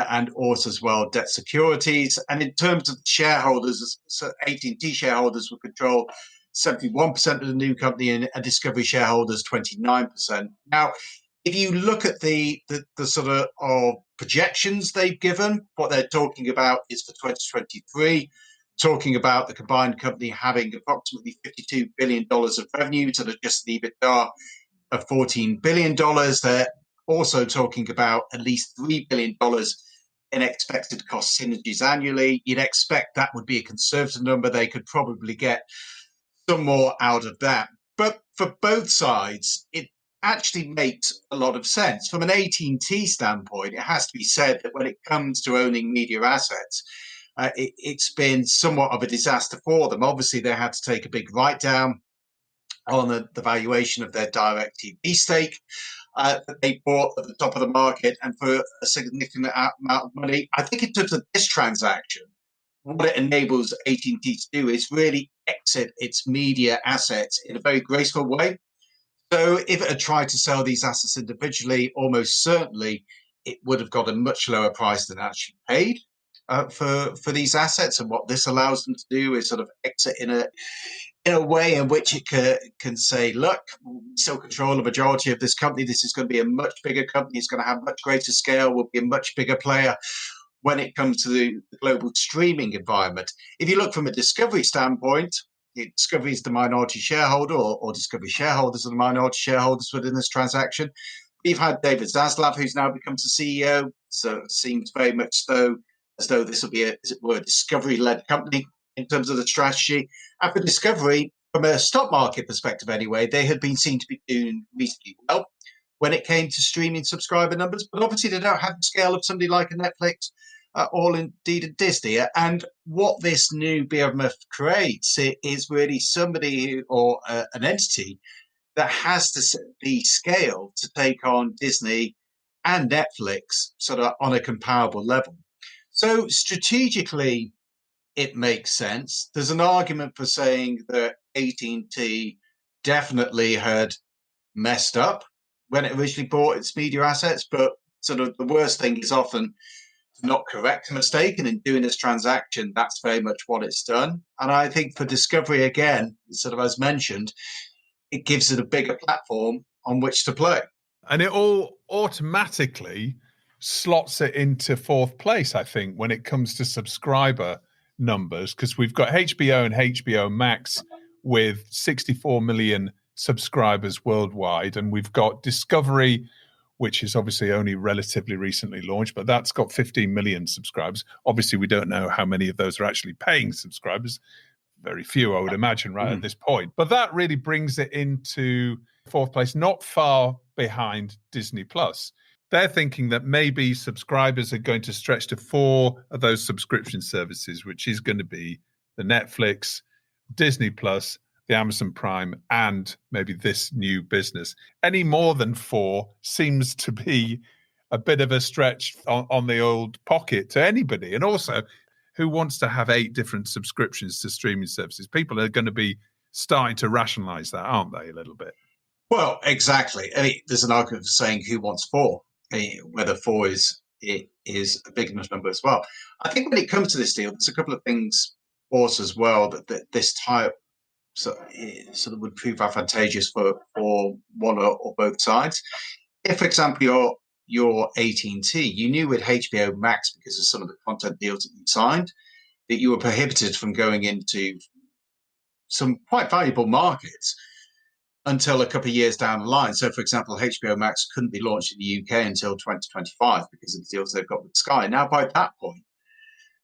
and also as well debt securities. And in terms of shareholders, so AT&T shareholders will control 71% of the new company and Discovery shareholders 29%. Now, if you look at the sort of projections they've given, what they're talking about is for 2023, talking about the combined company having approximately $52 billion of revenue to the adjusted EBITDA of $14 billion. They're also talking about at least $3 billion in expected cost synergies annually. You'd expect that would be a conservative number. They could probably get some more out of that. But for both sides, it actually makes a lot of sense. From an AT&T standpoint, it has to be said that when it comes to owning media assets, it's been somewhat of a disaster for them. Obviously, they had to take a big write-down on the valuation of their DirecTV stake that they bought at the top of the market and for a significant amount of money. I think in terms of this transaction, what it enables AT&T to do is really exit its media assets in a very graceful way. So if it had tried to sell these assets individually, almost certainly it would have got a much lower price than actually paid for these assets. And what this allows them to do is sort of exit in a way in which it can say, look, we still control the majority of this company. This is going to be a much bigger company. It's going to have much greater scale. We'll be a much bigger player when it comes to the global streaming environment. If you look from a Discovery standpoint, Discovery is the minority shareholder, or Discovery shareholders are the minority shareholders within this transaction. We've had David Zaslav, who's now becomes the CEO. So it seems very much as though this will be a Discovery-led company in terms of the strategy. And for Discovery, from a stock market perspective anyway, they had been seen to be doing reasonably well when it came to streaming subscriber numbers. But obviously they don't have the scale of somebody like a Netflix or indeed a Disney. And what this new behemoth creates is really somebody or an entity that has the scale to take on Disney and Netflix sort of on a comparable level. So strategically, it makes sense. There's an argument for saying that AT&T definitely had messed up when it originally bought its media assets, but sort of the worst thing is often to not correct a mistake, and in doing this transaction, that's very much what it's done. And I think for Discovery, again, sort of as mentioned, it gives it a bigger platform on which to play. And it all automatically slots it into fourth place, I think, when it comes to subscriber numbers, because we've got HBO and HBO Max with 64 million subscribers worldwide, and we've got Discovery, which is obviously only relatively recently launched, but that's got 15 million subscribers. Obviously, we don't know how many of those are actually paying subscribers. Very few, I would imagine, right at this point. But that really brings it into fourth place, not far behind Disney Plus. They're thinking that maybe subscribers are going to stretch to 4 of those subscription services, which is going to be the Netflix, Disney Plus, the Amazon Prime, and maybe this new business. Any more than 4 seems to be a bit of a stretch on the old pocket to anybody. And also, who wants to have 8 different subscriptions to streaming services? People are going to be starting to rationalize that, aren't they, a little bit? Well, exactly. I mean, there's an argument for saying who wants 4, whether 4 is a big enough number as well. I think when it comes to this deal, there's a couple of things for us as well that this type sort of would prove advantageous for one or both sides. If, for example, your AT&T, you knew with HBO Max, because of some of the content deals that you signed, that you were prohibited from going into some quite valuable markets until a couple of years down the line. So, for example, HBO Max couldn't be launched in the UK until 2025 because of the deals they've got with Sky. Now, by that point,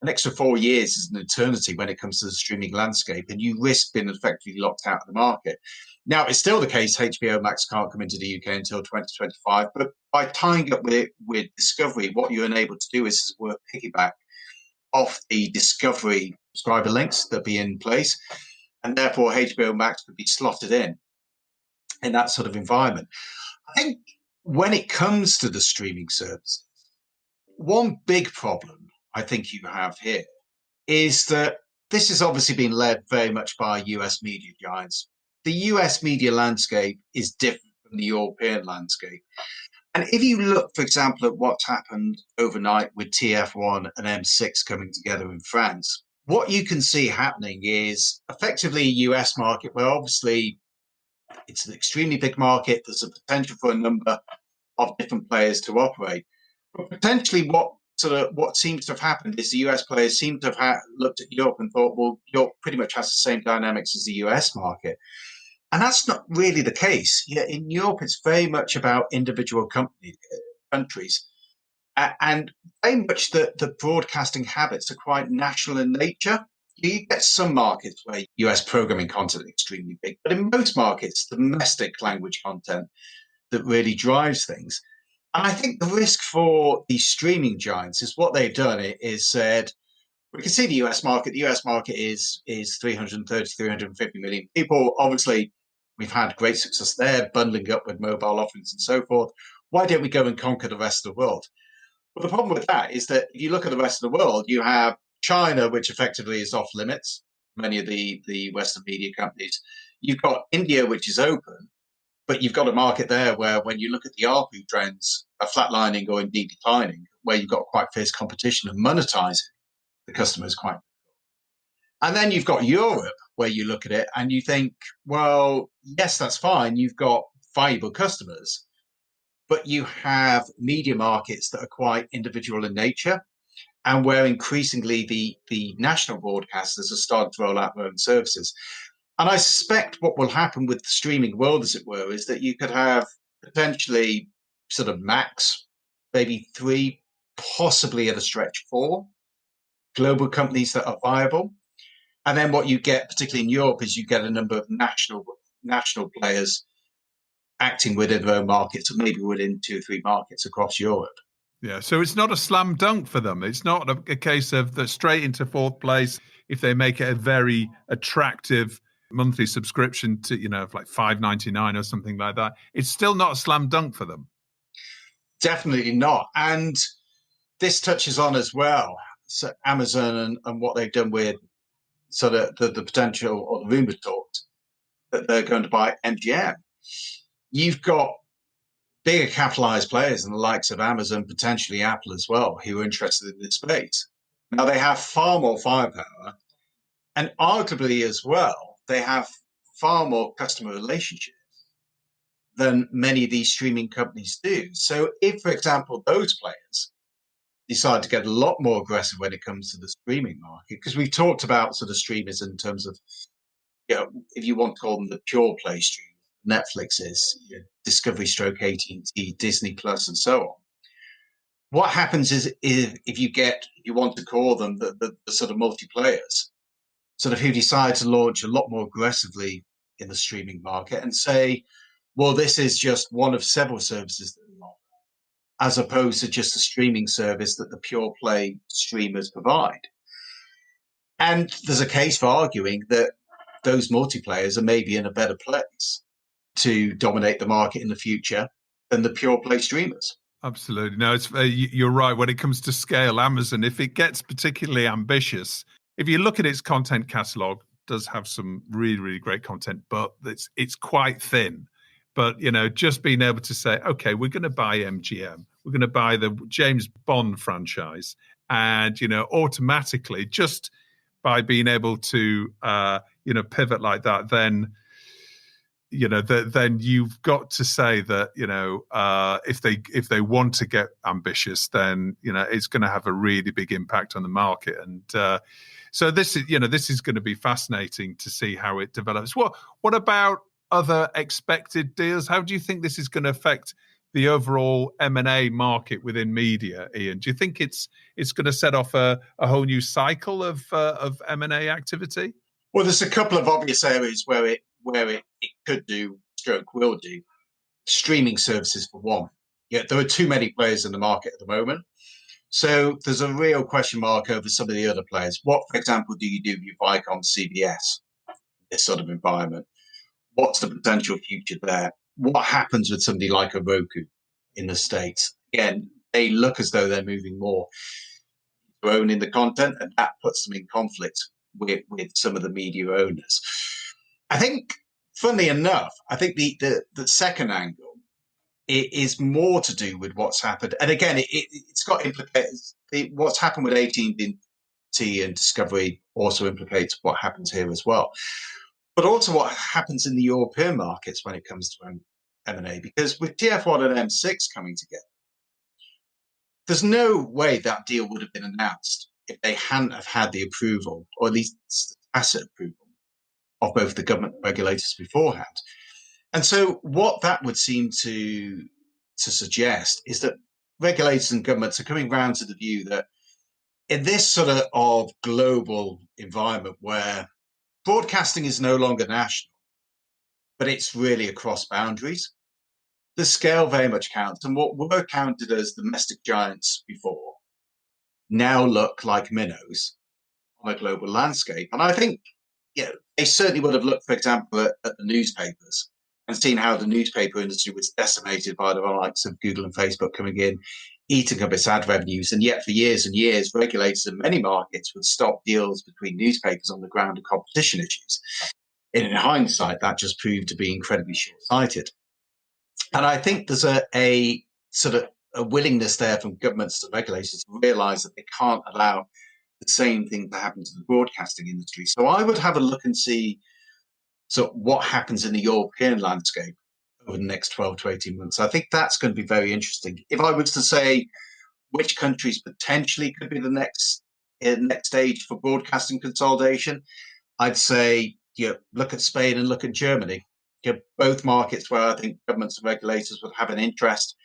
an extra 4 years is an eternity when it comes to the streaming landscape, and you risk being effectively locked out of the market. Now, it's still the case HBO Max can't come into the UK until 2025, but by tying up with Discovery, what you're enabled to do is work piggyback off the Discovery subscriber links that be in place, and therefore HBO Max could be slotted in that sort of environment. I think when it comes to the streaming services, one big problem I think you have here is that this has obviously been led very much by US media giants. The US media landscape is different from the European landscape. And if you look, for example, at what's happened overnight with TF1 and M6 coming together in France, what you can see happening is effectively a US market where obviously it's an extremely big market. There's a potential for a number of different players to operate. But potentially what seems to have happened is the US players seem to have looked at Europe and thought, well, Europe pretty much has the same dynamics as the US market. And that's not really the case. Yeah, in Europe, it's very much about individual countries. And very much the broadcasting habits are quite national in nature. You get some markets where US programming content is extremely big, but in most markets, domestic language content that really drives things. And I think the risk for these streaming giants is what they've done is said, we can see the US market. The US market is 330, 350 million people. Obviously, we've had great success there, bundling up with mobile offerings and so forth. Why don't we go and conquer the rest of the world? Well, the problem with that is that if you look at the rest of the world, you have China, which effectively is off limits, many of the Western media companies. You've got India, which is open, but you've got a market there where when you look at the ARPU trends are flatlining or indeed declining, where you've got quite fierce competition and monetizing the customers quite. And then you've got Europe, where you look at it and you think, well, yes, that's fine. You've got valuable customers, but you have media markets that are quite individual in nature, and where increasingly the national broadcasters are starting to roll out their own services. And I suspect what will happen with the streaming world, as it were, is that you could have potentially sort of max, maybe 3, possibly at a stretch 4 global companies that are viable. And then what you get, particularly in Europe, is you get a number of national players acting within their own markets, or maybe within 2 or 3 markets across Europe. Yeah, so it's not a slam dunk for them. It's not a case of the straight into fourth place if they make it a very attractive monthly subscription to, like $5.99 or something like that. It's still not a slam dunk for them. Definitely not. And this touches on as well so Amazon and what they've done with sort of the potential or the rumor talked that they're going to buy MGM. You've got bigger capitalized players in the likes of Amazon, potentially Apple as well, who are interested in this space. Now, they have far more firepower, and arguably as well, they have far more customer relationships than many of these streaming companies do. So if, for example, those players decide to get a lot more aggressive when it comes to the streaming market, because we've talked about sort of streamers in terms of, if you want to call them the pure play streamers, Netflix is, Discovery stroke AT&T, Disney Plus, and so on. What happens is if you want to call them the sort of multiplayers, sort of who decide to launch a lot more aggressively in the streaming market and say, well, this is just one of several services that we offer, as opposed to just a streaming service that the pure play streamers provide. And there's a case for arguing that those multiplayers are maybe in a better place to dominate the market in the future than the pure play streamers. Absolutely. No, you're right. When it comes to scale, Amazon, if it gets particularly ambitious, if you look at its content catalog, does have some really, really great content, but it's quite thin. But, just being able to say, okay, we're going to buy MGM, we're going to buy the James Bond franchise, and, automatically, just by being able to, pivot like that, then then you've got to say that if they want to get ambitious, then it's going to have a really big impact on the market. And so this is going to be fascinating to see how it develops. What about other expected deals? How do you think this is going to affect the overall M&A market within media, Ian? Do you think it's going to set off a whole new cycle of M&A activity? Well, there's a couple of obvious areas where it could do, stroke will do. Streaming services, for one. Yeah, there are too many players in the market at the moment. So there's a real question mark over some of the other players. What, for example, do you do with Viacom CBS, this sort of environment? What's the potential future there? What happens with somebody like a Roku in the States? Again, they look as though they're moving more to owning the content, and that puts them in conflict with some of the media owners. I think, funnily enough, the second angle is more to do with what's happened. And again, it's got implications. What's happened with AT&T and Discovery also implicates what happens here as well. But also what happens in the European markets when it comes to M&A, because with TF1 and M6 coming together, there's no way that deal would have been announced if they hadn't have had the approval, or at least tacit approval, of both the government and regulators beforehand. And so what that would seem to suggest is that regulators and governments are coming round to the view that in this sort of global environment where broadcasting is no longer national, but it's really across boundaries, the scale very much counts. And what were counted as domestic giants before now look like minnows on a global landscape. And I think they certainly would have looked, for example, at the newspapers and seen how the newspaper industry was decimated by the likes of Google and Facebook coming in, eating up its ad revenues. And yet for years and years, regulators in many markets would stop deals between newspapers on the ground of competition issues. And in hindsight, that just proved to be incredibly short-sighted. And I think there's a sort of a willingness there from governments and regulators to realize that they can't allow the same thing to happen to the broadcasting industry. So I would have a look and see what happens in the European landscape over the next 12 to 18 months. I think that's going to be very interesting. If I was to say which countries potentially could be the next stage for broadcasting consolidation, I'd say look at Spain and look at Germany. Both markets where I think governments and regulators would have an interest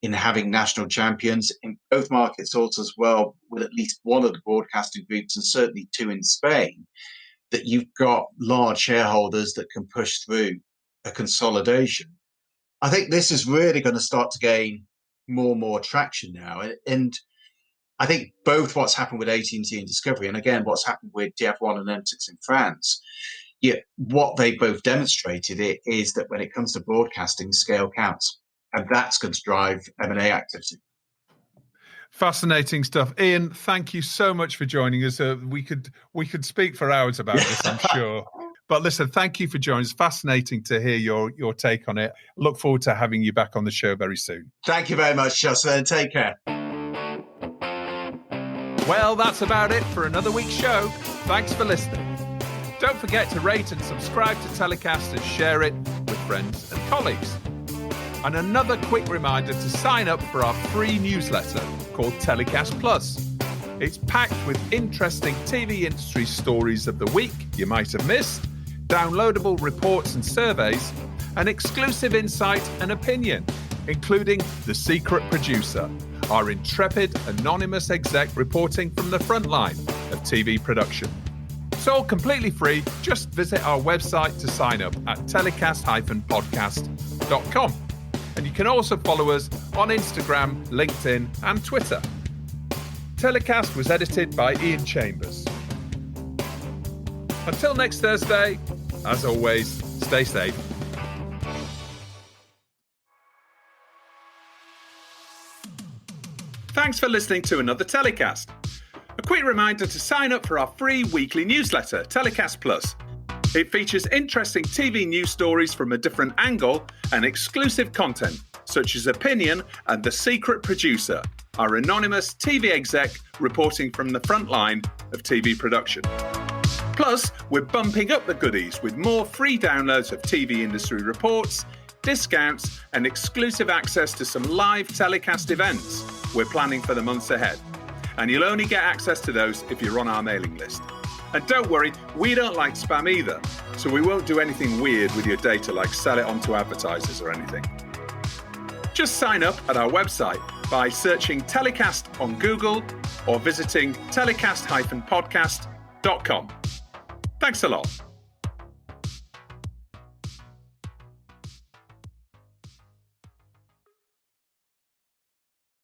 in having national champions. In both markets also as well, with at least one of the broadcasting groups, and certainly two in Spain, that you've got large shareholders that can push through a consolidation. I think this is really going to start to gain more and more traction now. And I think both what's happened with AT&T and Discovery, and again, what's happened with TF1 and M6 in France, what they both demonstrated is that when it comes to broadcasting, scale counts. And that's going to drive M&A activity. Fascinating stuff. Ian, thank you so much for joining us. We could speak for hours about this, I'm sure. But listen, thank you for joining us. Fascinating to hear your take on it. Look forward to having you back on the show very soon. Thank you very much, Justin. Take care. Well, that's about it for another week's show. Thanks for listening. Don't forget to rate and subscribe to TellyCast and share it with friends and colleagues. And another quick reminder to sign up for our free newsletter called TellyCast Plus. It's packed with interesting TV industry stories of the week you might have missed, downloadable reports and surveys, and exclusive insight and opinion, including The Secret Producer, our intrepid anonymous exec reporting from the front line of TV production. It's all completely free. Just visit our website to sign up at telecast-podcast.com. And you can also follow us on Instagram, LinkedIn, and Twitter. TellyCast was edited by Ian Chambers. Until next Thursday, as always, stay safe. Thanks for listening to another TellyCast. A quick reminder to sign up for our free weekly newsletter, TellyCast Plus. It features interesting TV news stories from a different angle and exclusive content, such as Opinion and The Secret Producer, our anonymous TV exec reporting from the front line of TV production. Plus, we're bumping up the goodies with more free downloads of TV industry reports, discounts, and exclusive access to some live TellyCast events we're planning for the months ahead. And you'll only get access to those if you're on our mailing list. And don't worry, we don't like spam either, so we won't do anything weird with your data like sell it on to advertisers or anything. Just sign up at our website by searching TellyCast on Google or visiting telecast-podcast.com. Thanks a lot.